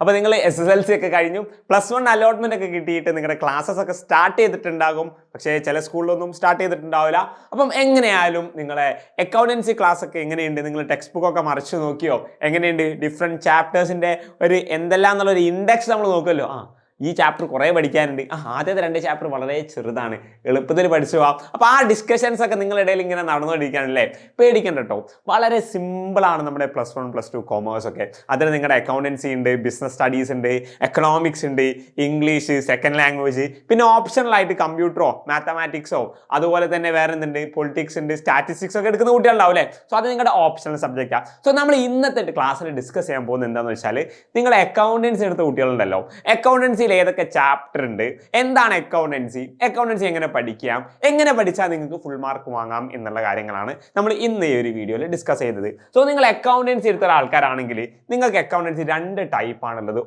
അപ്പോൾ നിങ്ങൾ SSLC ഒക്കെ കഴിഞ്ഞു +1 അലോട്ട്മെന്റ് ഒക്കെ കിട്ടിയിട്ട് നിങ്ങളുടെ ക്ലാസ്സസ് ഒക്കെ സ്റ്റാർട്ട് ചെയ്തിട്ടുണ്ടാകും. പക്ഷേ ചില സ്കൂളിലൊന്നും സ്റ്റാർട്ട് ചെയ്തിട്ടുണ്ടാവില്ല. അപ്പം എങ്ങനെയായാലും നിങ്ങളെ അക്കൗണ്ടൻസി ക്ലാസ് ഒക്കെ എങ്ങനെയുണ്ട്? നിങ്ങൾ ടെക്സ്റ്റ് ബുക്ക് ഒക്കെ മറിച്ച് നോക്കിയോ? എങ്ങനെയുണ്ട്? ഡിഫറെൻറ്റ് ചാപ്റ്റേഴ്സിൻ്റെ ഒരു എന്തെല്ലാം എന്നുള്ളൊരു ഇൻഡെക്സ് നമ്മൾ നോക്കുമല്ലോ. ഈ ചാപ്റ്റർ കുറേ പഠിക്കാനുണ്ട്. ആദ്യത്തെ 2 ചാപ്റ്റർ വളരെ ചെറുതാണ്, എളുപ്പത്തിൽ പഠിച്ചു പോവാം. അപ്പോൾ ആ ഡിസ്കഷൻസ് ഒക്കെ നിങ്ങളുടെ ഇടയിൽ ഇങ്ങനെ നടന്നുകൊണ്ടിരിക്കുകയാണല്ലേ? പേടിക്കണ്ട കേട്ടോ, വളരെ സിമ്പിളാണ് നമ്മുടെ +1 +2 കൊമേഴ്സ് ഒക്കെ. അതിൽ നിങ്ങളുടെ അക്കൗണ്ടൻസി ഉണ്ട്, ബിസിനസ് സ്റ്റഡീസ് ഉണ്ട്, എക്കണോമിക്സ് ഉണ്ട്, ഇംഗ്ലീഷ്, സെക്കൻഡ് ലാംഗ്വേജ്, പിന്നെ ഓപ്ഷണലായിട്ട് കമ്പ്യൂട്ടറോ മാത്തമാറ്റിക്സോ അതുപോലെ തന്നെ വേറെ എന്തുണ്ട്, പൊളിറ്റിക്സ് ഉണ്ട്, സ്റ്റാറ്റിസ്റ്റിക്സ് ഒക്കെ എടുക്കുന്ന കുട്ടികളുണ്ടാവും അല്ലേ? സോ അത് നിങ്ങളുടെ ഓപ്ഷണൽ സബ്ജക്റ്റാണ്. സോ നമ്മൾ ഇന്നത്തെ ക്ലാസ്സിൽ ഡിസ്കസ് ചെയ്യാൻ പോകുന്നത് എന്താണെന്ന് വെച്ചാൽ, നിങ്ങൾ അക്കൗണ്ടൻസി എടുത്ത കുട്ടികളുണ്ടല്ലോ, അക്കൗണ്ടൻസിയിൽ ഏതൊക്കെ ചാപ്റ്റർ ഉണ്ട്, എന്താണ് അക്കൗണ്ടൻസി എങ്ങനെ പഠിക്കാം, എങ്ങനെ പഠിച്ചാൽ നിങ്ങൾക്ക് ഫുൾ മാർക്ക് വാങ്ങാം എന്നുള്ള കാര്യങ്ങളാണ് നമ്മൾ ഇന്ന് ഈ ഒരു വീഡിയോയിൽ ഡിസ്കസ് ചെയ്തത്. സോ നിങ്ങൾ അക്കൗണ്ടൻസി എടുത്ത ആൾക്കാരാണെങ്കിൽ നിങ്ങൾക്ക് അക്കൗണ്ടൻസി 2 ടൈപ്പ് ആണുള്ളത്.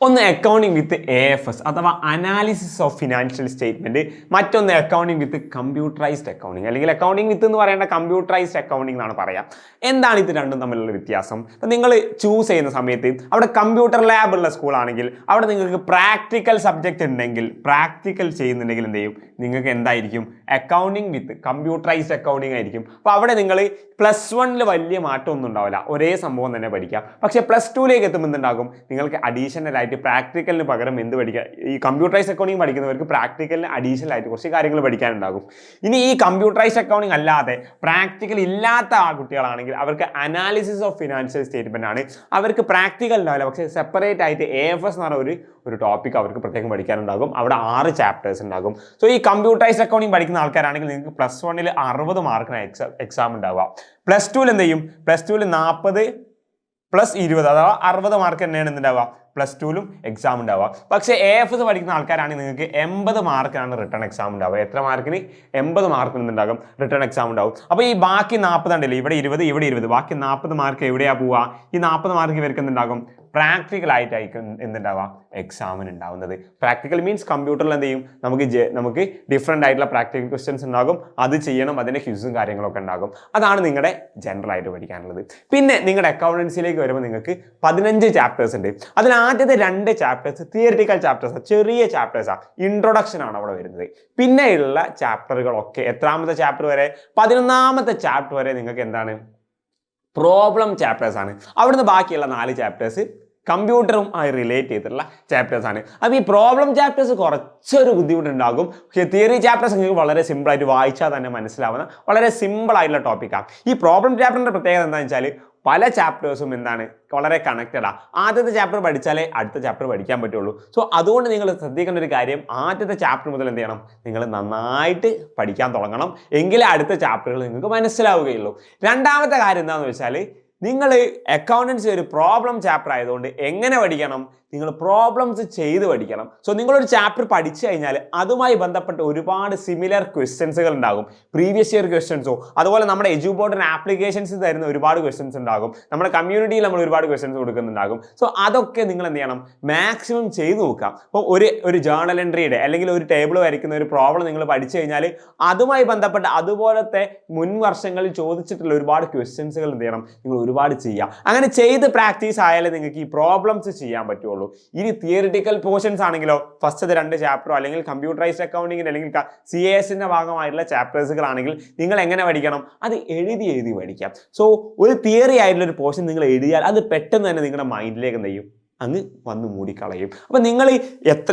ഒന്ന് അക്കൗണ്ടിങ് വിത്ത് AFS അഥവാ അനാലിസിസ് ഓഫ് ഫിനാൻഷ്യൽ സ്റ്റേറ്റ്മെന്റ്, മറ്റൊന്ന് അക്കൗണ്ടിങ് വിത്ത് കമ്പ്യൂട്ടറൈസ്ഡ് അക്കൗണ്ടിങ്, അല്ലെങ്കിൽ അക്കൗണ്ടിങ് വിത്ത് എന്ന് പറയേണ്ട കമ്പ്യൂട്ടറൈസ്ഡ് അക്കൗണ്ടിങ് എന്നാണ് പറയാം. എന്താണ് ഇത് രണ്ടും തമ്മിലുള്ള വ്യത്യാസം? നിങ്ങൾ ചൂസ് ചെയ്യുന്ന സമയത്ത് അവിടെ കമ്പ്യൂട്ടർ ലാബ് ഉള്ള സ്കൂളാണെങ്കിൽ അവിടെ നിങ്ങൾക്ക് പ്രാക്ടിക്കൽ സബ്ജക്റ്റ് ഉണ്ടെങ്കിൽ, പ്രാക്ടിക്കൽ ചെയ്യുന്നുണ്ടെങ്കിൽ എന്ത് ചെയ്യും, നിങ്ങൾക്ക് എന്തായിരിക്കും, അക്കൗണ്ടിങ് വിത്ത് കമ്പ്യൂട്ടറൈസ്ഡ് അക്കൗണ്ടിങ് ആയിരിക്കും. അപ്പോൾ അവിടെ നിങ്ങൾ +1 വലിയ മാറ്റമൊന്നും ഉണ്ടാവില്ല, ഒരേ സംഭവം തന്നെ പഠിക്കാം. പക്ഷേ +2 എത്തുമ്പോൾ എന്തുണ്ടാകും, നിങ്ങൾക്ക് അഡീഷണൽ ആയിട്ട് പ്രാക്ടിക്കലിന് പകരം എന്ത് പഠിക്കുക, ഈ കമ്പ്യൂട്ടറൈസ്ഡ് അക്കൗണ്ടിങ് പഠിക്കുന്നവർക്ക് പ്രാക്ടിക്കലിന് അഡീഷണൽ ആയിട്ട് കുറച്ച് കാര്യങ്ങൾ പഠിക്കാനുണ്ടാകും. ഇനി ഈ കമ്പ്യൂട്ടറൈസ്ഡ് അക്കൗണ്ടിങ് അല്ലാതെ പ്രാക്ടിക്കൽ ഇല്ലാത്ത കുട്ടികളാണെങ്കിൽ അവർക്ക് അനാലിസിസ് ഓഫ് ഫിനാൻഷ്യൽ സ്റ്റേറ്റ്മെന്റ് ആണ്. അവർക്ക് പ്രാക്ടിക്കൽ ഉണ്ടാവില്ല, പക്ഷേ സെപ്പറേറ്റ് ആയിട്ട് AFS എന്ന് പറഞ്ഞ ഒരു ടോപ്പിക് അവർക്ക് പ്രത്യേകം പഠിക്കാനുണ്ടാകും. അവിടെ 6 ചാപ്റ്റേഴ്സ് ഉണ്ടാകും. സോ ഈ കമ്പ്യൂട്ടറൈസ്ഡ് അക്കൗണ്ടിങ് പഠിക്കുന്ന ആൾക്കാരാണെങ്കിൽ നിങ്ങൾക്ക് +1 60 മാർക്കിന് എക്സാം ഉണ്ടാവുക. +2 എന്ത് ചെയ്യും, +2 40 + 20 അഥവാ 60 മാർക്ക് തന്നെയാണ് എന്തുണ്ടാവുക, +2 എക്സാം ഉണ്ടാവുക. പക്ഷേ AFS പഠിക്കുന്ന ആൾക്കാരാണെങ്കിൽ നിങ്ങൾക്ക് 80 മാർക്കിനാണ് റിട്ടേൺ എക്സാം ഉണ്ടാവുക. എത്ര മാർക്കിന്? 80 മാർക്കിന് എന്തുണ്ടാകും, റിട്ടേൺ എക്സാം ഉണ്ടാവും. അപ്പോൾ ഈ ബാക്കി 40 ഉണ്ടല്ലോ, ഇവിടെ 20 ബാക്കി 40 മാർക്ക് എവിടെയാ പോവുക? ഈ 40 മാർക്ക് ഇവർക്ക് എന്തുണ്ടാകും, പ്രാക്ടിക്കൽ ആയിട്ടായിരിക്കും എന്തുണ്ടാവുക, എക്സാമിന് ഉണ്ടാവുന്നത്. പ്രാക്ടിക്കൽ മീൻസ് കമ്പ്യൂട്ടറിൽ എന്ത് ചെയ്യും, നമുക്ക് ഡിഫറെൻ്റ് ആയിട്ടുള്ള പ്രാക്ടിക്കൽ ക്വസ്റ്റ്യൻസ് ഉണ്ടാകും, അത് ചെയ്യണം, അതിൻ്റെ ക്വിസും കാര്യങ്ങളൊക്കെ ഉണ്ടാകും. അതാണ് നിങ്ങളുടെ ജനറൽ ആയിട്ട് പഠിക്കാനുള്ളത്. പിന്നെ നിങ്ങളുടെ അക്കൗണ്ടൻസിയിലേക്ക് വരുമ്പോൾ നിങ്ങൾക്ക് 15 ചാപ്റ്റേഴ്സ് ഉണ്ട്. അതിൽ ആദ്യത്തെ 2 ചാപ്റ്റേഴ്സ് തിയറിറ്റിക്കൽ ചാപ്റ്റേഴ്സാണ്, ചെറിയ ചാപ്റ്റേഴ്സാണ്, ഇൻട്രൊഡക്ഷൻ ആണ് അവിടെ വരുന്നത്. പിന്നെയുള്ള ചാപ്റ്ററുകളൊക്കെ എത്രാമത്തെ ചാപ്റ്റർ വരെ, 11ാമത്തെ ചാപ്റ്റർ വരെ നിങ്ങൾക്ക് എന്താണ്, പ്രോബ്ലം ചാപ്റ്റേഴ്സ് ആണ്. അവിടുന്ന് ബാക്കിയുള്ള 4 ചാപ്റ്റേഴ്സ് കമ്പ്യൂട്ടറും ആയി റിലേറ്റ് ചെയ്തിട്ടുള്ള ചാപ്റ്റേഴ്സ് ആണ്. അപ്പോൾ ഈ പ്രോബ്ലം ചാപ്റ്റേഴ്സ് കുറച്ചൊരു ബുദ്ധിമുട്ടുണ്ടാകും. പക്ഷേ തിയറി ചാപ്റ്റേഴ്സ് നിങ്ങൾക്ക് വളരെ സിമ്പിളായിട്ട് വായിച്ചാൽ തന്നെ മനസ്സിലാവുന്ന വളരെ സിമ്പിളായിട്ടുള്ള ടോപ്പിക്കാണ്. ഈ പ്രോബ്ലം ചാപ്റ്ററിൻ്റെ പ്രത്യേകത എന്താണെന്ന് വെച്ചാൽ പല ചാപ്റ്റേഴ്സും എന്താണ്, വളരെ കണക്റ്റഡാണ്. ആദ്യത്തെ ചാപ്റ്റർ പഠിച്ചാലേ അടുത്ത ചാപ്റ്റർ പഠിക്കാൻ പറ്റുള്ളൂ. സോ അതുകൊണ്ട് നിങ്ങൾ ശ്രദ്ധിക്കേണ്ട ഒരു കാര്യം, ആദ്യത്തെ ചാപ്റ്റർ മുതൽ എന്ത് ചെയ്യണം, നിങ്ങൾ നന്നായിട്ട് പഠിക്കാൻ തുടങ്ങണം, എങ്കിലേ അടുത്ത ചാപ്റ്ററുകൾ നിങ്ങൾക്ക് മനസ്സിലാവുകയുള്ളൂ. രണ്ടാമത്തെ കാര്യം എന്താണെന്ന് വെച്ചാൽ, നിങ്ങൾ അക്കൗണ്ടൻസി ഒരു പ്രോബ്ലം ചാപ്റ്റർ ആയതുകൊണ്ട് എങ്ങനെ പഠിക്കണം, നിങ്ങൾ പ്രോബ്ലംസ് ചെയ്ത് പഠിക്കണം. സോ നിങ്ങളൊരു ചാപ്റ്റർ പഠിച്ചു കഴിഞ്ഞാൽ അതുമായി ബന്ധപ്പെട്ട് ഒരുപാട് സിമിലർ ക്വസ്റ്റ്യൻസുകൾ ഉണ്ടാകും, പ്രീവിയസ് ഇയർ ക്വസ്റ്റ്യൻസോ അതുപോലെ നമ്മുടെ എഡ്യൂബോർഡിന് ആപ്ലിക്കേഷൻസ് തരുന്ന ഒരുപാട് ക്വസ്റ്റ്യൻസ് ഉണ്ടാകും, നമ്മുടെ കമ്മ്യൂണിറ്റിയിൽ നമ്മൾ ഒരുപാട് ക്വസ്റ്റ്യൻസ് കൊടുക്കുന്നുണ്ടാകും. സോ അതൊക്കെ നിങ്ങൾ എന്ത് ചെയ്യണം, മാക്സിമം ചെയ്ത് നോക്കാം. അപ്പോൾ ഒരു ജേർണൽ എൻട്രിയുടെ അല്ലെങ്കിൽ ഒരു ടേബിൾ വരയ്ക്കുന്ന ഒരു പ്രോബ്ലം നിങ്ങൾ പഠിച്ചു കഴിഞ്ഞാൽ അതുമായി ബന്ധപ്പെട്ട് അതുപോലത്തെ മുൻ വർഷങ്ങളിൽ ചോദിച്ചിട്ടുള്ള ഒരുപാട് ക്വസ്റ്റ്യൻസുകൾ എന്ത് ചെയ്യണം, നിങ്ങൾ ഒരുപാട് ചെയ്യാം. അങ്ങനെ ചെയ്ത് പ്രാക്ടീസ് ആയാലേ നിങ്ങൾക്ക് ഈ പ്രോബ്ലംസ് ചെയ്യാൻ പറ്റുള്ളൂ. ഇനി തിയറിറ്റിക്കൽ പോർഷൻസ് ആണെങ്കിലോ, ഫസ്റ്റത്തെ 2 ചാപ്റ്ററോ അല്ലെങ്കിൽ കമ്പ്യൂട്ടറൈസ്ഡ് അക്കൗണ്ടിങ്ങിന്റെ അല്ലെങ്കിൽ CASന്റെ ഭാഗമായിട്ടുള്ള ചാപ്റ്റേഴ്സുകളാണെങ്കിൽ നിങ്ങൾ എങ്ങനെ പഠിക്കണം, അത് എഴുതി പഠിക്കാം. സോ ഒരു തിയറി ആയിട്ടുള്ള ഒരു പോർഷൻ നിങ്ങൾ എഴുതിയാൽ അത് പെട്ടെന്ന് തന്നെ നിങ്ങളുടെ മൈൻഡിലേക്ക് എന്ത് ചെയ്യും, അങ്ങ് വന്ന് മൂടിക്കളയും. അപ്പോൾ നിങ്ങൾ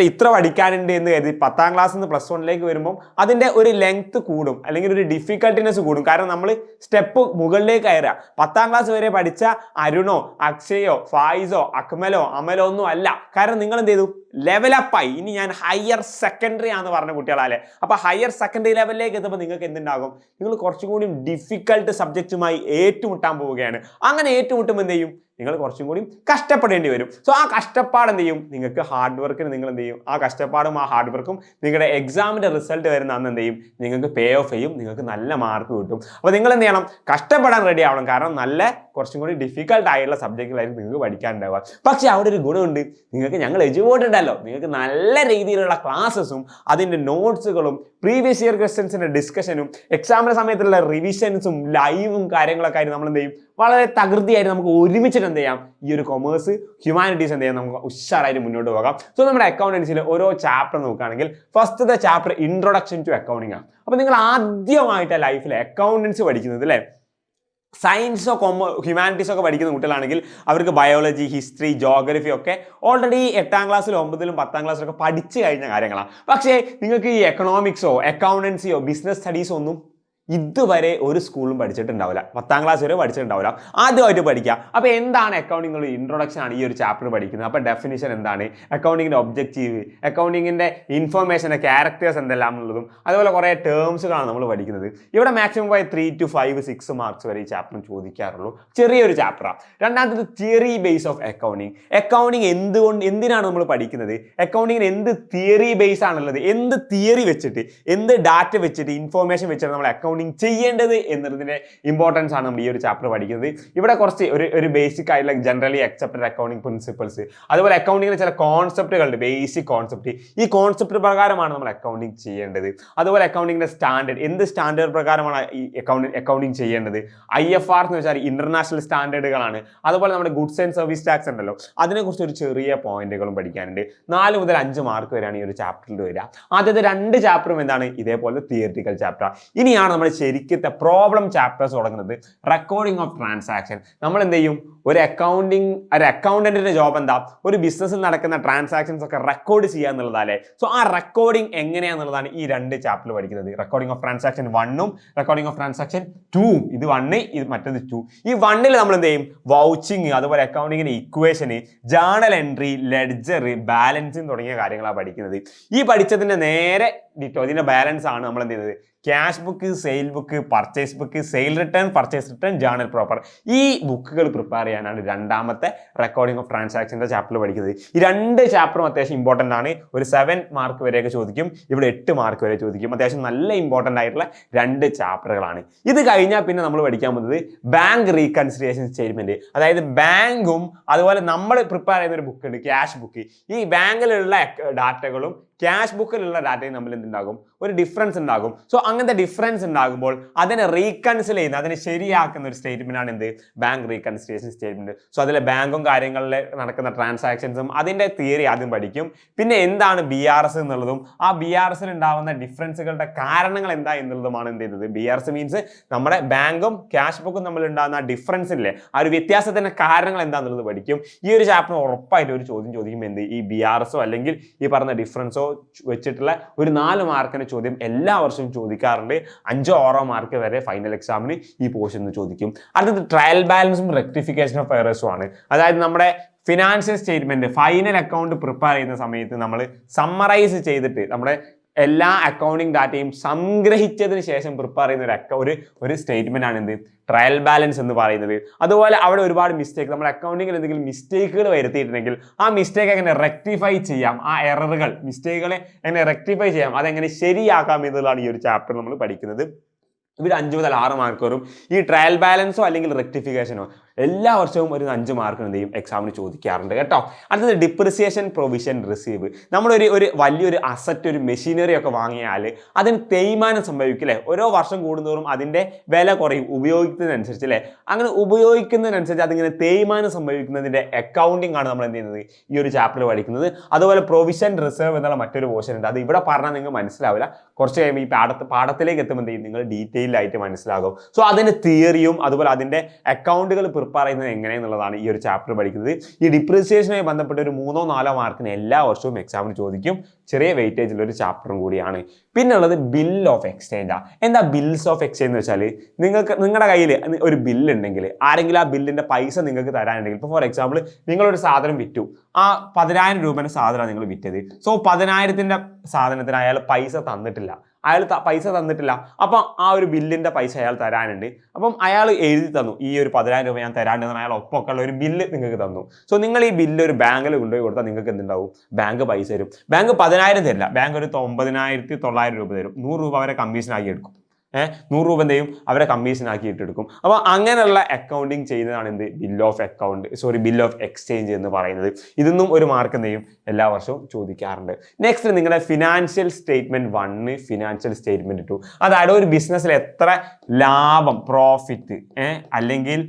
ഇത്ര പഠിക്കാനുണ്ട് എന്ന് കരുതി 10ാം ക്ലാസ്സിൽ നിന്ന് +1 വരുമ്പോൾ അതിൻ്റെ ഒരു ലെങ്ത് കൂടും, അല്ലെങ്കിൽ ഒരു ഡിഫിക്കൽട്ടിനെസ് കൂടും. കാരണം നമ്മൾ സ്റ്റെപ്പ് മുകളിലേക്ക് കയറുക. 10ാം ക്ലാസ് വരെ പഠിച്ച അരുണോ അക്ഷയോ ഫായിസോ അക്മലോ അമലോ ഒന്നും അല്ല. കാരണം നിങ്ങൾ എന്ത് ചെയ്തു, ലെവലപ്പായി. ഇനി ഞാൻ ഹയർ സെക്കൻഡറി ആണെന്ന് പറഞ്ഞ കുട്ടികളല്ലേ. അപ്പോൾ ഹയർ സെക്കൻഡറി ലെവലിലേക്ക് എത്തുമ്പോൾ നിങ്ങൾക്ക് എന്തുണ്ടാകും, നിങ്ങൾ കുറച്ചും കൂടി ഡിഫിക്കൽട്ട് സബ്ജക്റ്റുമായി ഏറ്റുമുട്ടാൻ പോവുകയാണ്. അങ്ങനെ ഏറ്റുമുട്ടുമ്പോൾ എന്ത് ചെയ്യും, നിങ്ങൾ കുറച്ചും കൂടി കഷ്ടപ്പെടേണ്ടി വരും. സോ ആ കഷ്ടപ്പാട് എന്ത് ചെയ്യും, നിങ്ങൾക്ക് ഹാർഡ് വർക്കിന് നിങ്ങൾ എന്ത് ചെയ്യും, ആ കഷ്ടപ്പാടും ആ ഹാർഡ് വർക്കും നിങ്ങളുടെ എക്സാമിൻ്റെ റിസൾട്ട് വരുന്ന അന്ന് എന്ത് ചെയ്യും, നിങ്ങൾക്ക് പേ ഓഫ് ചെയ്യും, നിങ്ങൾക്ക് നല്ല മാർക്ക് കിട്ടും. അപ്പോൾ നിങ്ങൾ എന്ത് ചെയ്യണം, കഷ്ടപ്പെടാൻ റെഡി ആവണം. കാരണം നല്ല കുറച്ചും കൂടി ഡിഫിക്കൽട്ട് ആയിട്ടുള്ള സബ്ജക്റ്റുകളായിരിക്കും നിങ്ങൾക്ക് പഠിക്കാനുണ്ടാവുക. പക്ഷേ അവിടെ ഒരു ഗുണമുണ്ട്, നിങ്ങൾക്ക് ഞങ്ങൾ എജുവേർഡ് ഉണ്ടല്ലോ, നിങ്ങൾക്ക് നല്ല രീതിയിലുള്ള ക്ലാസ്സസും അതിൻ്റെ നോട്ട്സുകളും പ്രീവിയസ് ഇയർ ക്വസ്റ്റ്യൻസിൻ്റെ ഡിസ്കഷനും എക്സാമിൻ്റെ സമയത്തുള്ള റിവിഷൻസും ലൈവും കാര്യങ്ങളൊക്കെ ആയിട്ട് നമ്മൾ എന്ത് ചെയ്യും, വളരെ തകൃതിയായിട്ട് നമുക്ക് ഒരുമിച്ചിട്ട് എന്ത് ചെയ്യാം, ഈ ഒരു കൊമേഴ്സ് ഹ്യൂമാനിറ്റീസ് എന്ത് ചെയ്യാം, നമുക്ക് ഉഷാറായിട്ട് മുന്നോട്ട് പോകാം. സോ നമ്മുടെ അക്കൗണ്ടൻസിയിൽ ഓരോ ചാപ്റ്റർ നോക്കുകയാണെങ്കിൽ ഫസ്റ്റത്തെ ചാപ്റ്റർ ഇൻട്രൊഡക്ഷൻ ടു അക്കൗണ്ടിങ് ആണ്. അപ്പോൾ നിങ്ങൾ ആദ്യമായിട്ട് ലൈഫിൽ അക്കൗണ്ടൻസി പഠിക്കുന്നത് അല്ലേ, സയൻസോ ഹ്യൂമാനിറ്റീസോ ഒക്കെ പഠിക്കുന്ന കുട്ടികളാണെങ്കിൽ അവർക്ക് ബയോളജി, ഹിസ്റ്ററി, ജോഗ്രഫി ഒക്കെ ഓൾറെഡി 8ാം ക്ലാസ്സിലും 9ലും 10ാം ക്ലാസ്സിലൊക്കെ പഠിച്ചു കഴിഞ്ഞ കാര്യങ്ങളാണ്. പക്ഷേ നിങ്ങൾക്ക് ഈ എക്കണോമിക്സോ അക്കൗണ്ടൻസിയോ ബിസിനസ് സ്റ്റഡീസോ ഒന്നും ഇതുവരെ ഒരു സ്കൂളും പഠിച്ചിട്ടുണ്ടാവില്ല, 10ാം ക്ലാസ് വരെ പഠിച്ചിട്ടുണ്ടാവില്ല. ആദ്യമായിട്ട് പഠിക്കുക. അപ്പോൾ എന്താണ് അക്കൗണ്ടിങ്, ഇൻട്രൊഡക്ഷൻ ആണ് ഈ ഒരു ചാപ്റ്റർ പഠിക്കുന്നത്. അപ്പോൾ ഡെഫിനിഷൻ എന്താണ്, അക്കൗണ്ടിങ്ങിൻ്റെ ഒബ്ജക്റ്റീവ്, അക്കൗണ്ടിങ്ങിൻ്റെ ഇൻഫർമേഷൻ്റെ ക്യാരക്ടേഴ്സ് എന്തെല്ലാം എന്നുള്ളതും അതുപോലെ കുറേ ടേംസുകളാണ് നമ്മൾ പഠിക്കുന്നത്. ഇവിടെ മാക്സിമം 3 to 5, 6 മാർക്സ് വരെ ഈ ചാപ്റ്റർ ചോദിക്കാറുള്ളൂ. ചെറിയൊരു ചാപ്റ്ററാണ്. രണ്ടാമത്തത് theory base of accounting. Accounting എന്തിനാണ് നമ്മൾ പഠിക്കുന്നത്, അക്കൗണ്ടിങ്ങിന് എന്ത് തിയറി ബേസ് ആണുള്ളത്, എന്ത് തിയറി വെച്ചിട്ട് എന്ത് ഡാറ്റ വെച്ചിട്ട് ഇൻഫർമേഷൻ വെച്ചിട്ട് നമ്മൾ അക്കൗണ്ടിങ് ചെയ്യേണ്ടത് എന്നതിന്റെ ഇമ്പോർട്ടൻസ് ആണ് നമ്മൾ ഈ ഒരു ചാപ്റ്റർ പഠിക്കുന്നത്. ഇവിടെ കുറച്ച് ഒരു ബേസിക് ആയിട്ടുള്ള ജനറലി അക്സെപ്റ്റഡ് അക്കൗണ്ടിങ് പ്രിൻസിപ്പിൾസ്, അതുപോലെ അക്കൗണ്ടിങ്ങിന് ചില കോൺസെപ്റ്റുകളുണ്ട്, ബേസിക് കോൺസെപ്റ്റ്. ഈ കോൺസെപ്റ്റ് പ്രകാരമാണ് നമ്മൾ അക്കൗണ്ടിങ് ചെയ്യേണ്ടത്. അതുപോലെ അക്കൗണ്ടിങ്ങിന്റെ സ്റ്റാൻഡേർഡ്, എന്ത് സ്റ്റാൻഡേർഡ് പ്രകാരമാണ് ഈ അക്കൗണ്ടിങ് ചെയ്യേണ്ടത്. IFR എന്ന് വെച്ചാൽ ഇന്റർനാഷണൽ സ്റ്റാൻഡേർഡുകളാണ്. അതുപോലെ നമ്മുടെ ഗുഡ്സ് ആൻഡ് സർവീസ് ടാക്സ് ഉണ്ടല്ലോ, അതിനെക്കുറിച്ച് ഒരു ചെറിയ പോയിന്റുകളും പഠിക്കാനുണ്ട്. 4 മുതൽ 5 മാർക്ക് വരെയാണ് ഈ ഒരു ചാപ്റ്ററിൽ വരിക. ആദ്യത്തെ 2 ചാപ്റ്ററും എന്താണ്, ഇതേപോലെ തിയറിറ്റിക്കൽ ചാപ്റ്റർ. ഇനിയാണ് നമ്മൾ ശരിക്കത്തെ പ്രോബ്ലം ചാപ്റ്റേഴ്സ് തുടങ്ങുന്നത്. Recording of transaction. നമ്മൾ എന്ത് ചെയ്യും, ഒരു അക്കൗണ്ടന്റിന്റെ ജോബ് എന്താ, ഒരു ബിസിനസ്സിൽ നടക്കുന്ന ട്രാൻസാക്ഷൻസ് ഒക്കെ റെക്കോർഡ് ചെയ്യുക എന്നുള്ളതല്ലേ. സോ ആ റെക്കോർഡിംഗ് എങ്ങനെയാണെന്നുള്ളതാണ് ഈ 2 ചാപ്റ്റർ പഠിക്കുന്നത്. റെക്കോർഡിംഗ് ഓഫ് ട്രാൻസാക്ഷൻ 1ഉം റെക്കോർഡിംഗ് ഓഫ് ട്രാൻസാക്ഷൻ 2. ഇത് 1, ഇത് മറ്റേത് 2. ഈ 1ൽ നമ്മൾ എന്ത് ചെയ്യും, വൗച്ചിങ്, അതുപോലെ അക്കൗണ്ടിങ്ങിന്റെ ഇക്വേഷന്, ജേർണൽ എൻട്രി, ലെഡ്ജർ, ബാലൻസിങ് തുടങ്ങിയ കാര്യങ്ങളാണ് പഠിക്കുന്നത്. ഈ പഠിച്ചതിന്റെ നേരെ ഇതിന്റെ ബാലൻസ് ആണ് നമ്മൾ എന്ത് ചെയ്യുന്നത്, cash book, sale book, purchase book, sale return, purchase return, journal proper. ഈ ബുക്കുകൾ പ്രിപ്പയർ ചെയ്യാനാണ് രണ്ടാമത്തെ റെക്കോർഡിംഗ് ഓഫ് ട്രാൻസാക്ഷൻ്റെ ചാപ്റ്റർ പഠിക്കുന്നത്. ഈ 2 ചാപ്റ്ററും അത്യാവശ്യം ഇമ്പോർട്ടൻ്റ് ആണ്. ഒരു 7 മാർക്ക് വരെയൊക്കെ ചോദിക്കും, ഇവിടെ 8 മാർക്ക് വരെ ചോദിക്കും. അത്യാവശ്യം നല്ല ഇമ്പോർട്ടൻ്റ് ആയിട്ടുള്ള 2 ചാപ്റ്ററുകളാണ്. ഇത് കഴിഞ്ഞാൽ പിന്നെ നമ്മൾ പഠിക്കാൻ പോകുന്നത് ബാങ്ക് റീകൺസിലിയേഷൻ സ്റ്റേറ്റ്മെന്റ്. അതായത് ബാങ്കും അതുപോലെ നമ്മൾ പ്രിപ്പയർ ചെയ്യുന്ന ഒരു ബുക്ക് ഉണ്ട്, ക്യാഷ് ബുക്ക്. ഈ ബാങ്കിലുള്ള ഡാറ്റകളും ക്യാഷ് ബുക്കിലുള്ള ഡാറ്റയും തമ്മിൽ എന്തുണ്ടാകും, ഒരു ഡിഫറൻസ് ഉണ്ടാകും. സോ അങ്ങനത്തെ ഡിഫറൻസ് ഉണ്ടാകുമ്പോൾ അതിനെ റീകൺസിൽ ചെയ്യുന്ന, അതിനെ ശരിയാക്കുന്ന ഒരു സ്റ്റേറ്റ്മെന്റ് ആണ് എന്ത്, ബാങ്ക് റീകൺസിലിയേഷൻ സ്റ്റേറ്റ്മെന്റ്. സോ അതിലെ ബാങ്കും കാര്യങ്ങളിൽ നടക്കുന്ന ട്രാൻസാക്ഷൻസും അതിന്റെ തിയറി ആദ്യം പഠിക്കും. പിന്നെ എന്താണ് BRS എന്നുള്ളതും ആ BRSൽ ഉണ്ടാവുന്ന ഡിഫറൻസുകളുടെ കാരണങ്ങൾ എന്താ എന്നുള്ളതുമാണ് എന്ത് ചെയ്യുന്നത്. BRS മീൻസ് നമ്മുടെ ബാങ്കും ക്യാഷ് ബുക്കും തമ്മിൽ ഉണ്ടാകുന്ന ഡിഫറൻസ് ഇല്ലേ, ആ ഒരു വ്യത്യാസത്തിന്റെ കാരണങ്ങൾ എന്താണെന്നുള്ളത് പഠിക്കും. ഈ ഒരു ചാപ്റ്റർ ഉറപ്പായിട്ട് ഒരു ചോദ്യം ചോദിക്കും, എന്ത്, ഈ BRSോ അല്ലെങ്കിൽ ഈ പറഞ്ഞ ഡിഫറൻസോ വെച്ചിട്ടുള്ള ഒരു 4 മാർക്കിന്റെ ചോദ്യം എല്ലാ വർഷവും ചോദിക്കാറുണ്ട്. 5 or 6 മാർക്ക് വരെ ഫൈനൽ എക്സാമിന് ഈ പോർഷൻ ചോദിക്കും. അടുത്തത് ട്രയൽ ബാലൻസും റെക്ടിഫിക്കേഷൻ ഓഫ് എറേഴ്സും ആണ്. അതായത് നമ്മുടെ financial statement, final account prepare ചെയ്യുന്ന സമയത്ത് നമ്മൾ സമ്മറൈസ് ചെയ്തിട്ട് നമ്മുടെ എല്ലാ അക്കൗണ്ടിങ് ഡാറ്റയും സംഗ്രഹിച്ചതിന് ശേഷം പ്രിപ്പയർ ചെയ്യുന്ന ഒരു സ്റ്റേറ്റ്മെന്റ് ആണ് എന്ത്, ട്രയൽ ബാലൻസ് എന്ന് പറയുന്നത്. അതുപോലെ അവിടെ ഒരുപാട് മിസ്റ്റേക്ക്, നമ്മുടെ അക്കൗണ്ടിങ്ങിൽ എന്തെങ്കിലും മിസ്റ്റേക്കുകൾ വരുത്തിയിട്ടുണ്ടെങ്കിൽ ആ മിസ്റ്റേക്ക് എങ്ങനെ റെക്ടിഫൈ ചെയ്യാം, ആ എററുകൾ, മിസ്റ്റേക്കുകളെ എങ്ങനെ റെക്ടിഫൈ ചെയ്യാം, അതെങ്ങനെ ശരിയാക്കാം എന്നുള്ളതാണ് ഈ ഒരു ചാപ്റ്റർ നമ്മൾ പഠിക്കുന്നത്. ഇവിടെ 5 മുതൽ 6 മാർക്ക് വരും. ഈ ട്രയൽ ബാലൻസോ അല്ലെങ്കിൽ റെക്ടിഫിക്കേഷനോ എല്ലാ വർഷവും ഒരു 5 മാർക്ക് എന്ത് ചെയ്യും, എക്സാമിന് ചോദിക്കാറുണ്ട് കേട്ടോ. അടുത്തത് ഡിപ്രിസിയേഷൻ പ്രൊവിഷൻ റിസീവ്. നമ്മളൊരു വലിയൊരു അസറ്റ്, ഒരു മെഷീനറി ഒക്കെ വാങ്ങിയാൽ അതിന് തേയ്മാനം സംഭവിക്കും അല്ലേ. ഓരോ വർഷം കൂടുന്നതോറും അതിൻ്റെ വില കുറയും ഉപയോഗിക്കുന്നതിനനുസരിച്ച് അല്ലേ. അങ്ങനെ ഉപയോഗിക്കുന്നതിനനുസരിച്ച് അതിങ്ങനെ തേയ്മാനം സംഭവിക്കുന്നതിൻ്റെ അക്കൗണ്ടിങ് ആണ് നമ്മൾ എന്ത് ചെയ്യുന്നത്, ഈ ഒരു ചാപ്റ്റർ പഠിക്കുന്നത്. അതുപോലെ പ്രൊവിഷൻ റിസർവ് എന്നുള്ള മറ്റൊരു പോർഷൻ ഉണ്ട്. അത് ഇവിടെ പറഞ്ഞാൽ നിങ്ങൾക്ക് മനസ്സിലാവില്ല, കുറച്ച് കഴിയുമ്പോൾ ഈ പാഠത്തിലേക്ക് എത്തുമ്പോൾ നിങ്ങൾ ഡീറ്റെയിൽ ആയിട്ട് മനസ്സിലാകും. സോ അതിന്റെ തിയറിയും അതുപോലെ അതിന്റെ അക്കൗണ്ടുകൾ പ്രിപ്പയർ ചെയ്യുന്നത് എങ്ങനെയെന്നുള്ളതാണ് ഈ ഒരു ചാപ്റ്റർ പഠിക്കുന്നത്. ഈ ഡിപ്രിസിയേഷനുമായി ബന്ധപ്പെട്ട ഒരു 3 or 4 മാർക്കിന് എല്ലാ വർഷവും എക്സാമിന് ചോദിക്കും. ചെറിയ വെയിറ്റേജുള്ള ഒരു ചാപ്റ്ററും കൂടിയാണ്. പിന്നെ ഉള്ളത് ബിൽ ഓഫ് എക്സ്ചേഞ്ച്. എന്താ ബിൽസ് ഓഫ് എക്സ്ചേഞ്ച് എന്ന് വെച്ചാൽ, നിങ്ങളുടെ കയ്യിൽ ഒരു ബില്ല് ഉണ്ടെങ്കിൽ ആരെങ്കിലും ആ ബില്ലിന്റെ പൈസ നിങ്ങൾക്ക് തരാനുണ്ടെങ്കിൽ, ഇപ്പോൾ ഫോർ എക്സാമ്പിൾ നിങ്ങളൊരു സാധനം വിറ്റു, ആ 10,000 രൂപയുടെ സാധനമാണ് നിങ്ങൾ വിറ്റത്. സോ 10,000ന്റെ സാധനത്തിന് അയാൾ പൈസ തന്നിട്ടില്ല, അപ്പം ആ ഒരു ബില്ലിന്റെ പൈസ അയാൾ തരാനുണ്ട്. അപ്പം അയാൾ എഴുതി തന്നു, ഈ ഒരു 10,000 രൂപ ഞാൻ തരാണ്ടെന്ന് അയാൾ ഒപ്പൊക്കെ ഉള്ള ഒരു ബില്ല് നിങ്ങൾക്ക് തന്നു. സോ നിങ്ങൾ ഈ ബില്ല് ഒരു ബാങ്കിൽ കൊണ്ടുപോയി കൊടുത്താൽ നിങ്ങൾക്ക് എന്തുണ്ടാവും, ബാങ്ക് പൈസ തരും. ബാങ്ക് 10,000 തരില്ല, ബാങ്ക് ഒരു 9,900 രൂപ തരും. 100 രൂപ വരെ കമ്മീഷൻ ആക്കി എടുക്കും 100 രൂപ എന്ത് ചെയ്യും അവരെ കമ്മീഷൻ ആക്കി ഇട്ടെടുക്കും. അപ്പോൾ അങ്ങനെയുള്ള അക്കൗണ്ടിങ് ചെയ്യുന്നതാണ് എന്ത് ബിൽ ഓഫ് എക്സ്ചേഞ്ച് എന്ന് പറയുന്നത്. ഇതൊന്നും ഒരു മാർക്ക് എന്ത് ചെയ്യും എല്ലാ വർഷവും ചോദിക്കാറുണ്ട്. നെക്സ്റ്റ് നിങ്ങളുടെ ഫിനാൻഷ്യൽ സ്റ്റേറ്റ്മെന്റ് 1, ഫിനാൻഷ്യൽ സ്റ്റേറ്റ്മെന്റ് 2. അതായത് ഒരു ബിസിനസ്സിൽ എത്ര ലാഭം, പ്രോഫിറ്റ് അല്ലെങ്കിൽ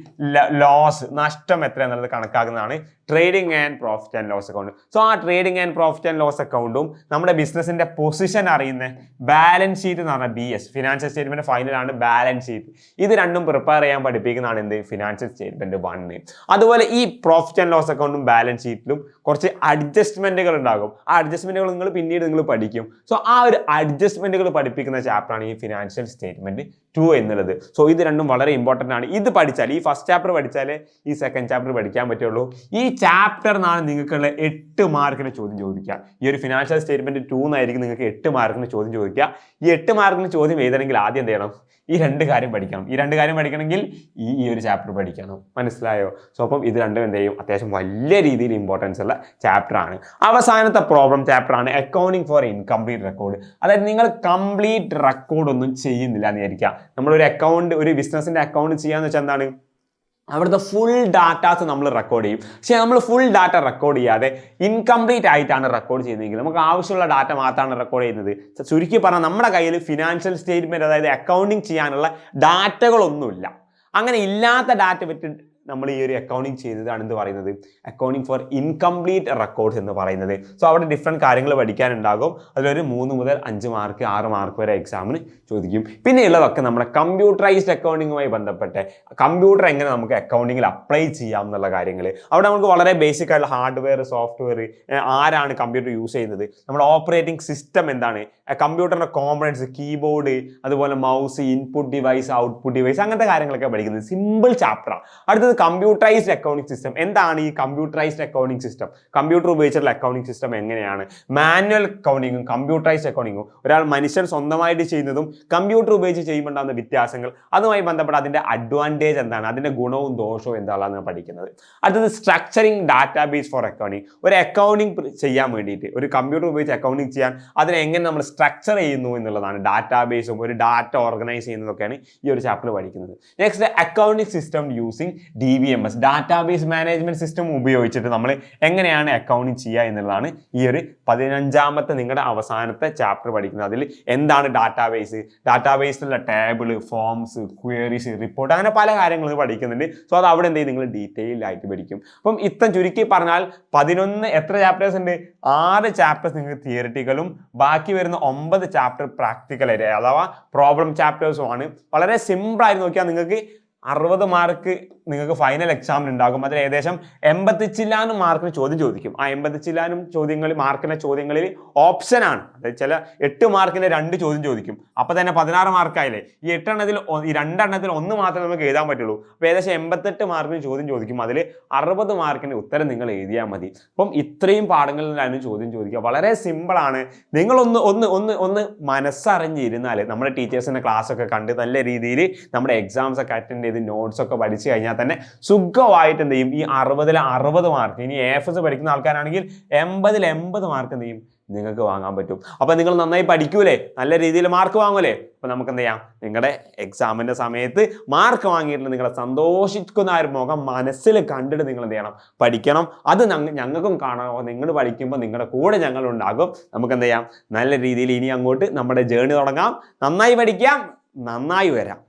ലോസ്, നഷ്ടം എത്ര എന്നുള്ളത് കണക്കാക്കുന്നതാണ് trading and profit and loss account. So ആ trading and profit and loss അക്കൗണ്ടും നമ്മുടെ ബിസിനസിന്റെ പൊസിഷൻ അറിയുന്ന ബാലൻസ് ഷീറ്റ് എന്ന് പറഞ്ഞാൽ BS, ഫിനാൻഷ്യൽ സ്റ്റേറ്റ്മെന്റ് ഫൈനലാണ് ബാലൻസ് ഷീറ്റ്. ഇത് രണ്ടും പ്രിപ്പയർ ചെയ്യാൻ പഠിപ്പിക്കുന്നതാണ് എന്ത് ഫിനാൻഷ്യൽ സ്റ്റേറ്റ്മെന്റ് 1. അതുപോലെ ഈ പ്രോഫിറ്റ് ആൻഡ് ലോസ് അക്കൗണ്ടും ബാലൻസ് ഷീറ്റിലും കുറച്ച് അഡ്ജസ്റ്റ്മെന്റുകൾ ഉണ്ടാകും. ആ അഡ്ജസ്റ്റ്മെന്റുകൾ നിങ്ങൾ പിന്നീട് നിങ്ങൾ പഠിക്കും. സോ ആ ഒരു അഡ്ജസ്റ്റ്മെന്റുകൾ പഠിപ്പിക്കുന്ന ചാപ്റ്ററാണ് ഈ ഫിനാൻഷ്യൽ സ്റ്റേറ്റ്മെന്റ് 2 എന്നുള്ളത്. സോ ഇത് രണ്ടും വളരെ ഇമ്പോർട്ടന്റ് ആണ്. ഇത് പഠിച്ചാൽ, ഈ ഫസ്റ്റ് ചാപ്റ്റർ പഠിച്ചാലേ ഈ സെക്കൻഡ് ചാപ്റ്റർ പഠിക്കാൻ പറ്റുള്ളൂ. ഈ ചാപ്റ്ററിനാണ് നിങ്ങൾക്കുള്ള 8 മാർക്കിന് ചോദ്യം ചോദിക്കുക. ഈ ഒരു ഫിനാൻഷ്യൽ സ്റ്റേറ്റ്മെന്റ് 2 എന്നായിരിക്കും നിങ്ങൾക്ക് 8 മാർക്കിന് ചോദ്യം ചോദിക്കുക. ഈ 8 മാർക്കിന് ചോദ്യം എഴുതണമെങ്കിൽ ആദ്യം എന്ത് ചെയ്യണം? ഈ 2 കാര്യം പഠിക്കണം. ഈ 2 കാര്യം പഠിക്കണമെങ്കിൽ ഈ ഒരു ചാപ്റ്റർ പഠിക്കണം. മനസ്സിലായോ? സോ അപ്പം ഇത് രണ്ടും എന്ത് ചെയ്യും അത്യാവശ്യം വലിയ രീതിയിൽ ഇമ്പോർട്ടൻസ് ഉള്ള ചാപ്റ്റർ ആണ്. അവസാനത്തെ പ്രോബ്ലം ചാപ്റ്റർ ആണ് അക്കൗണ്ടിങ് ഫോർ ഇൻകംപ്ലീറ്റ് റെക്കോർഡ്. അതായത് നിങ്ങൾ കംപ്ലീറ്റ് റെക്കോർഡ് ഒന്നും ചെയ്യുന്നില്ല എന്ന് വിചാരിക്കുക. ഒരു ബിസിനസിന്റെ അക്കൗണ്ട് ചെയ്യാന്ന് വെച്ചാൽ എന്താണ്? അവിടുത്തെ ഫുൾ ഡാറ്റാസ് നമ്മൾ റെക്കോർഡ് ചെയ്യും. പക്ഷേ നമ്മൾ ഫുൾ ഡാറ്റ റെക്കോർഡ് ചെയ്യാതെ ഇൻകംപ്ലീറ്റ് ആയിട്ടാണ് റെക്കോർഡ് ചെയ്യുന്നതെങ്കിൽ നമുക്ക് ആവശ്യമുള്ള ഡാറ്റ മാത്രമാണ് റെക്കോർഡ് ചെയ്യുന്നത്. ചുരുക്കി പറഞ്ഞാൽ നമ്മുടെ കയ്യിൽ ഫിനാൻഷ്യൽ സ്റ്റേറ്റ്മെന്റ്, അതായത് അക്കൗണ്ടിങ് ചെയ്യാനുള്ള ഡാറ്റകളൊന്നുമില്ല. അങ്ങനെ ഇല്ലാത്ത ഡാറ്റ വെച്ച് നമ്മൾ ഈ ഒരു അക്കൗണ്ടിങ് ചെയ്തതാണ് എന്ത് പറയുന്നത് അക്കൗണ്ടിങ് ഫോർ ഇൻകംപ്ലീറ്റ് റെക്കോർഡ്സ് എന്ന് പറയുന്നത്. സോ അവിടെ ഡിഫറെൻറ്റ് കാര്യങ്ങൾ പഠിക്കാനുണ്ടാകും. അതിലൊരു 3 മുതൽ 5 മാർക്ക് 6 മാർക്ക് വരെ എക്സാമിന് ചോദിക്കും. പിന്നെ ഉള്ളതൊക്കെ നമ്മുടെ കമ്പ്യൂട്ടറൈസ്ഡ് അക്കൗണ്ടിങ്ങുമായി ബന്ധപ്പെട്ട് കമ്പ്യൂട്ടർ എങ്ങനെ നമുക്ക് അക്കൗണ്ടിങ്ങിൽ അപ്ലൈ ചെയ്യാം എന്നുള്ള കാര്യങ്ങൾ. അവിടെ നമുക്ക് വളരെ ബേസിക് ആയിട്ടുള്ള ഹാർഡ്വെയർ, സോഫ്റ്റ്വെയർ, ആരാണ് കമ്പ്യൂട്ടർ യൂസ് ചെയ്യുന്നത്, നമ്മുടെ ഓപ്പറേറ്റിംഗ് സിസ്റ്റം എന്താണ്, കമ്പ്യൂട്ടറിന്റെ കോമ്പണൻസ്, കീബോർഡ്, അതുപോലെ mouse, input device, output device, അങ്ങനത്തെ കാര്യങ്ങളൊക്കെ പഠിക്കുന്നത് സിമ്പിൾ ചാപ്റ്ററാണ്. അടുത്തത് കമ്പ്യൂട്ടറൈസ്ഡ് അക്കൗണ്ടിംഗ് സിസ്റ്റം. എന്താണ് ഈ കമ്പ്യൂട്ടറൈസ്ഡ് അക്കൗണ്ടിംഗ് സിസ്റ്റം? കമ്പ്യൂട്ടർ ഉപയോഗിച്ചുള്ള അക്കൗണ്ടിംഗ് സിസ്റ്റം എങ്ങനെയാണ്? മാനുവൽ അക്കൗണ്ടിങ്ങും കമ്പ്യൂട്ടറൈസ്ഡ് അക്കൗണ്ടിങ്ങും, മനുഷ്യൻ സ്വന്തമായിട്ട് ചെയ്യുന്നതും കമ്പ്യൂട്ടർ ഉപയോഗിച്ച് ചെയ്യുമ്പോണ്ടാകുന്ന വ്യത്യാസങ്ങൾ, അതുമായി ബന്ധപ്പെട്ട അതിന്റെ അഡ്വാൻറ്റേജ് എന്താണ്, അതിന്റെ ഗുണവും ദോഷവും എന്താണെന്ന് പഠിക്കുന്നത്. അടുത്തത് സ്ട്രക്ചറിങ് ഡാറ്റാബേസ് ഫോർ അക്കൗണ്ടിങ്. ഒരു അക്കൗണ്ടിങ് ചെയ്യാൻ വേണ്ടിയിട്ട്, ഒരു കമ്പ്യൂട്ടർ ഉപയോഗിച്ച് അക്കൗണ്ടിങ് ചെയ്യാൻ അതിനെ എങ്ങനെ നമ്മൾ സ്ട്രക്ചർ ചെയ്യുന്നു എന്നുള്ളതാണ്. ഡാറ്റാബേസും ഒരു ഡാറ്റ ഓർഗനൈസ് ചെയ്യുന്നതൊക്കെയാണ് ഈ ഒരു ചാപ്റ്റർ പഠിക്കുന്നത്. Next accounting system using DBMS, database management system ഉപയോഗിച്ചിട്ട് നമ്മൾ എങ്ങനെയാണ് അക്കൗണ്ടിങ് ചെയ്യുക എന്നുള്ളതാണ് ഈ ഒരു 15ാമത്തെ നിങ്ങളുടെ അവസാനത്തെ ചാപ്റ്റർ പഠിക്കുന്നത്. അതിൽ എന്താണ് ഡാറ്റാബേസിലുള്ള ടേബിള്, ഫോംസ്, ക്വയറീസ്, റിപ്പോർട്ട്, അങ്ങനെ പല കാര്യങ്ങളും പഠിക്കുന്നുണ്ട്. സോ അത് അവിടെ എന്ത് ചെയ്യും നിങ്ങൾ ഡീറ്റെയിൽ ആയിട്ട് പഠിക്കും. അപ്പം ഇത്തം ചുരുക്കി പറഞ്ഞാൽ 11 എത്ര ചാപ്റ്റേഴ്സ് ഉണ്ട്? 6 ചാപ്റ്റേഴ്സ് നിങ്ങൾക്ക് തിയറിറ്റിക്കലും ബാക്കി വരുന്ന 9 ചാപ്റ്റർ പ്രാക്ടിക്കൽ ആയിട്ട്, അഥവാ പ്രോബ്ലം ചാപ്റ്റേഴ്സും ആണ്. വളരെ സിമ്പിൾ ആയി നോക്കിയാൽ നിങ്ങൾക്ക് 60 മാർക്ക് നിങ്ങൾക്ക് ഫൈനൽ എക്സാമിന് ഉണ്ടാകും. അതിൽ ഏകദേശം 80 ചില്ലാനും മാർക്കിന് ചോദ്യം ചോദിക്കും. ആ 80 ചില്ലാനും മാർക്കിന്റെ ചോദ്യങ്ങളിൽ ഓപ്ഷനാണ്. അതായത് ചില 8 മാർക്കിന്റെ 2 ചോദ്യം ചോദിക്കും. അപ്പൊ തന്നെ 16 മാർക്കായില്ലേ. ഈ 2 എണ്ണത്തിൽ 1 മാത്രമേ നമുക്ക് എഴുതാൻ പറ്റുള്ളൂ. അപ്പൊ ഏകദേശം 88 മാർക്കിന് ചോദ്യം ചോദിക്കും. അതിൽ 60 മാർക്കിന്റെ ഉത്തരം നിങ്ങൾ എഴുതിയാൽ മതി. അപ്പം ഇത്രയും പാഠങ്ങളിലാണ് ചോദ്യം ചോദിക്കുക. വളരെ സിമ്പിൾ ആണ്. നിങ്ങൾ ഒന്ന് മനസ്സറിഞ്ഞിരുന്നാൽ നമ്മുടെ ടീച്ചേഴ്സിന്റെ ക്ലാസ് ഒക്കെ കണ്ട് നല്ല രീതിയിൽ നമ്മുടെ എക്സാംസ് ഒക്കെ അറ്റൻഡ് ചെയ്ത് നോട്ട്സ് ഒക്കെ പഠിച്ചു കഴിഞ്ഞാൽ തന്നെ സുഖമായിട്ട് എന്ത് ചെയ്യും ഈ 60ൽ 60 മാർക്ക്, ഇനി AFS പഠിക്കുന്ന ആൾക്കാരാണെങ്കിൽ 80ൽ 80 മാർക്ക് എന്ത് ചെയ്യും നിങ്ങൾക്ക് വാങ്ങാൻ പറ്റും. അപ്പൊ നിങ്ങൾ നന്നായി പഠിക്കൂലേ, നല്ല രീതിയിൽ മാർക്ക് വാങ്ങൂലേ. അപ്പൊ നമുക്ക് എന്ത് ചെയ്യാം, നിങ്ങളുടെ എക്സാമിന്റെ സമയത്ത് മാർക്ക് വാങ്ങിയിട്ട് നിങ്ങളെ സന്തോഷിക്കുന്ന ഒരു മുഖം മനസ്സിൽ കണ്ടിട്ട് നിങ്ങൾ എന്ത് ചെയ്യണം, പഠിക്കണം. അത് ഞങ്ങൾക്കും കാണാമോ, നിങ്ങൾ പഠിക്കുമ്പോൾ നിങ്ങളുടെ കൂടെ ഞങ്ങൾ ഉണ്ടാകും. നമുക്ക് എന്ത് ചെയ്യാം, നല്ല രീതിയിൽ ഇനി അങ്ങോട്ട് നമ്മുടെ ജേർണി തുടങ്ങാം. നന്നായി പഠിക്കാം, നന്നായി വരാം.